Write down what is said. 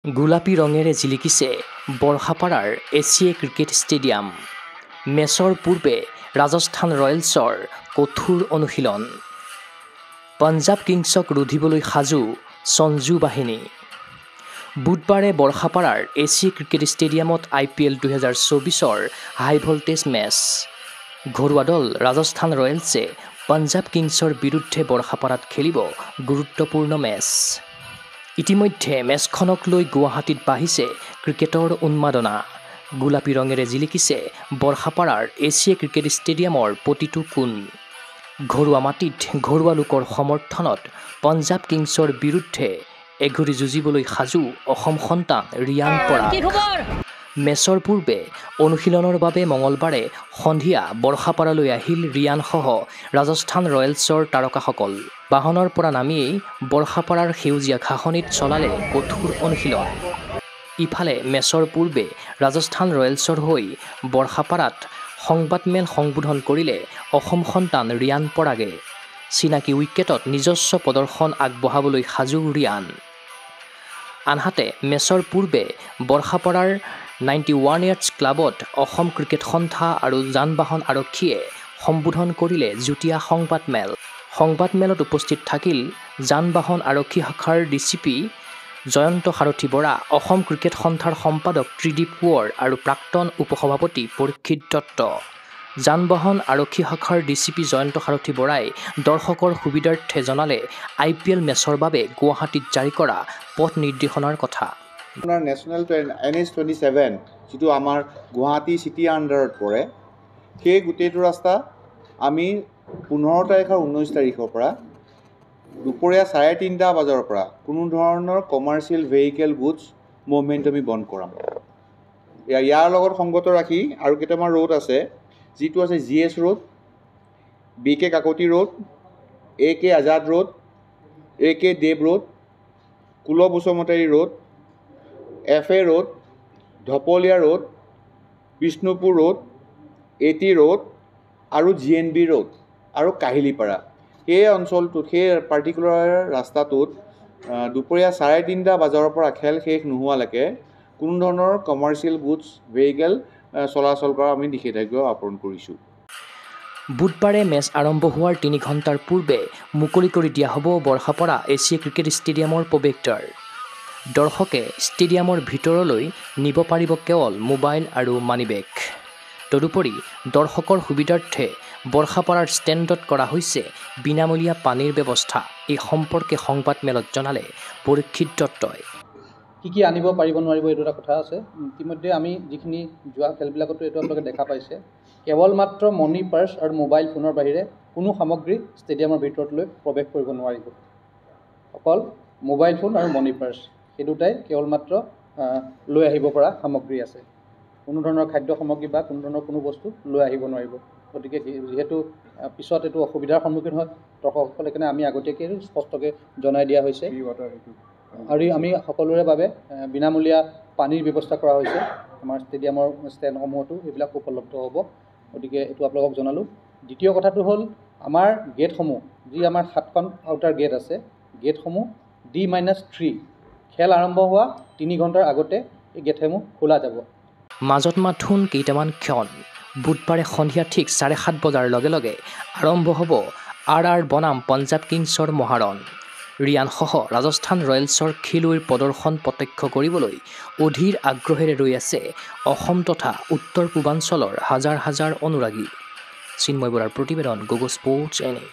গোলাপী ৰঙেৰে জিলিকিছে বৰ্ষাপাৰাৰ Asia cricket stadium. মেচৰ পূৰ্বে ৰাজস্থান ৰয়েলছৰ কঠোৰ অনুশীলন। পঞ্জাৱ কিংছক ৰুধিবলৈ সাজু সঞ্জু বাহিনী। বুধবাৰে বৰ্ষাপাৰাৰ এছিয়া ক্ৰিকেট ষ্টেডিয়ামত IPL 2024ৰ হাই ভল্টেজ মেচ। ঘৰুৱা দল ৰাজস্থান ৰয়েলছে পঞ্জাৱ কিংছৰ বিৰুদ্ধে বৰ্ষাপাৰাত খেলিব গুৰুত্বপূৰ্ণ মেচ। ইতিমধ্যে মেচখনক লৈ গুৱাহাটীত বাঢ়িছে ক্ৰিকেটৰ উন্মাদনা। গোলাপী ৰঙেৰে জিলিকিছে বৰ্ষাপাৰাৰ এছিয়া ক্ৰিকেট ষ্টেডিয়ামৰ প্ৰতিটো কোণ। ঘৰুৱা মাটিত ঘৰুৱা লোকৰ সমৰ্থনত পঞ্জাৱ কিংছৰ বিৰুদ্ধে এঘুৰি যুঁজিবলৈ সাজু অসম সন্তান ৰিয়ান পৰাগ। মেচৰ পূৰ্বে অনুশীলনৰ বাবে মঙলবাৰে সন্ধিয়া বৰ্ষাপাৰালৈ আহিল ৰিয়ানসহ ৰাজস্থান ৰয়েলছৰ তাৰকাসকল। বাহনৰ পৰা নামিয়েই বৰ্ষাপাৰাৰ সেউজীয়া ঘাঁহনিত চলালে কঠোৰ অনুশীলন। ইফালে মেচৰ পূৰ্বে ৰাজস্থান ৰয়েলছৰ হৈ বৰ্ষাপাৰাত সংবাদমেল সম্বোধন কৰিলে অসম সন্তান ৰিয়ান পৰাগে। চিনাকি উইকেটত নিজস্ব প্ৰদৰ্শন আগবঢ়াবলৈ সাজু ৰিয়ান। আনহাতে মেচৰ পূৰ্বে বৰ্ষাপাৰাৰ 91 ইয়াৰ্ডছ ক্লাবত অসম ক্ৰিকেট সন্থা আৰু যান-বাহন আৰক্ষীয়ে সম্বোধন কৰিলে যুটীয়া সংবাদমেল। সংবাদমেলত উপস্থিত থাকিল যান-বাহন আৰক্ষী শাখাৰ DCP জয়ন্ত সাৰথী বৰা, অসম ক্ৰিকেট সন্থাৰ সম্পাদক ত্ৰিদীপ কোঁৱৰ আৰু প্ৰাক্তন উপসভাপতি পৰীক্ষিত দত্ত। যান-বাহন আৰক্ষী শাখাৰ DCP জয়ন্ত সাৰথী বৰাই দৰ্শকৰ সুবিধাৰ্থে জনালে IPL মেচৰ বাবে গুৱাহাটীত জাৰি কৰা পথ নিৰ্দেশনাৰ কথা। আপোনাৰ নেশ্যনেল NH27 যিটো আমাৰ গুৱাহাটী চিটি আণ্ডাৰত পৰে, সেই গোটেইটো ৰাস্তা আমি 15 তাৰিখ আৰু 19 তাৰিখৰ পৰা দুপৰীয়া 3:30 বজাৰ পৰা কোনো ধৰণৰ কমাৰ্চিয়েল ভেহিকেল গুডছ মুভমেণ্ট আমি বন্ধ কৰাম। ইয়াৰ লগত সংগত ৰাখি আৰু কেইটামান ৰোড আছে, যিটো আছে GS road, BK Kakati road, AK Azad road, AK Dev road, কুলবুচমতাৰী road, FA road, Dhopolia road, Bishnupur road, AT road আৰু GNB ৰোড আৰু কাহিলীপাৰা। সেই অঞ্চলটোত, সেই পাৰ্টিকুলাৰ ৰাস্তাটোত দুপৰীয়া 3:30 বজাৰ পৰা খেল শেষ নোহোৱালৈকে কোনো ধৰণৰ কমাৰ্চিয়েল গুডছ ভেহিকেল চলাচল কৰা আমি নিষেধাজ্ঞা আৰোপণ কৰিছোঁ। বুধবাৰে মেচ আৰম্ভ হোৱাৰ 3 ঘণ্টাৰ পূৰ্বে মুকলি কৰি দিয়া হ'ব বৰ্ষাপাৰা এছিয়া ক্ৰিকেট ষ্টেডিয়ামৰ প্ৰৱেশদ্বাৰ। দৰ্শকে ষ্টেডিয়ামৰ ভিতৰলৈ নিব পাৰিব কেৱল মোবাইল আৰু মানিবেগ। তদুপৰি দৰ্শকৰ সুবিধাৰ্থে বৰ্ষাপাৰাৰ ষ্টেণ্ডত কৰা হৈছে বিনামূলীয়া পানীৰ ব্যৱস্থা। এই সম্পৰ্কে সংবাদমেলত জনালে পৰীক্ষিত দত্তই। কি আনিব পাৰিব নোৱাৰিব এইটো এটা কথা আছে। ইতিমধ্যে আমি যিখিনি যোৱা খেলবিলাকতো এইটো আপোনালোকে দেখা পাইছে, কেৱল মাত্ৰ মনি পাৰ্চ আৰু মোবাইল ফোনৰ বাহিৰে কোনো সামগ্ৰী ষ্টেডিয়ামৰ ভিতৰত লৈ প্ৰৱেশ কৰিব নোৱাৰিব। অকল মোবাইল ফোন আৰু মনি পাৰ্চ সেই দুটাই কেৱল মাত্ৰ লৈ আহিব পৰা সামগ্ৰী আছে। কোনো ধৰণৰ খাদ্য সামগ্ৰী বা কোনো ধৰণৰ কোনো বস্তু লৈ আহিব নোৱাৰিব। গতিকে যিহেতু পিছত এইটো অসুবিধাৰ সন্মুখীন হয় দৰ্শকসকলে, সেইকাৰণে আমি আগতীয়াকৈ স্পষ্টকৈ জনাই দিয়া হৈছে। আৰু আমি সকলোৰে বাবে বিনামূলীয়া পানীৰ ব্যৱস্থা কৰা হৈছে। আমাৰ ষ্টেডিয়ামৰ ষ্টেণ্ডসমূহতো এইবিলাক উপলব্ধ হ'ব। গতিকে এইটো আপোনালোকক জনালোঁ। দ্বিতীয় কথাটো হ'ল আমাৰ গেটসমূহ, যি আমাৰ 7খন আউটাৰ গেট আছে, গেটসমূহ D-3 খেল আৰম্ভ হোৱা 3 ঘণ্টাৰ আগতে এই গেটসমূহ খোলা যাব। মাজত মাথোন কেইটামান ক্ষণ। বুধবাৰে সন্ধিয়া ঠিক 7:30 বজাৰ লগে লগে আৰম্ভ হ'ব RR বনাম পঞ্জাৱ কিংছৰ মহাৰণ। ৰিয়ানসহ ৰাজস্থান ৰয়েলছৰ খেলুৱৈৰ প্ৰদৰ্শন প্ৰত্যক্ষ কৰিবলৈ অধীৰ আগ্ৰহেৰে ৰৈ আছে অসম তথা উত্তৰ পূৰ্বাঞ্চলৰ হাজাৰ হাজাৰ অনুৰাগী। চিন্ময় বৰাৰ প্ৰতিবেদন, গোগো স্পৰ্টছ NA।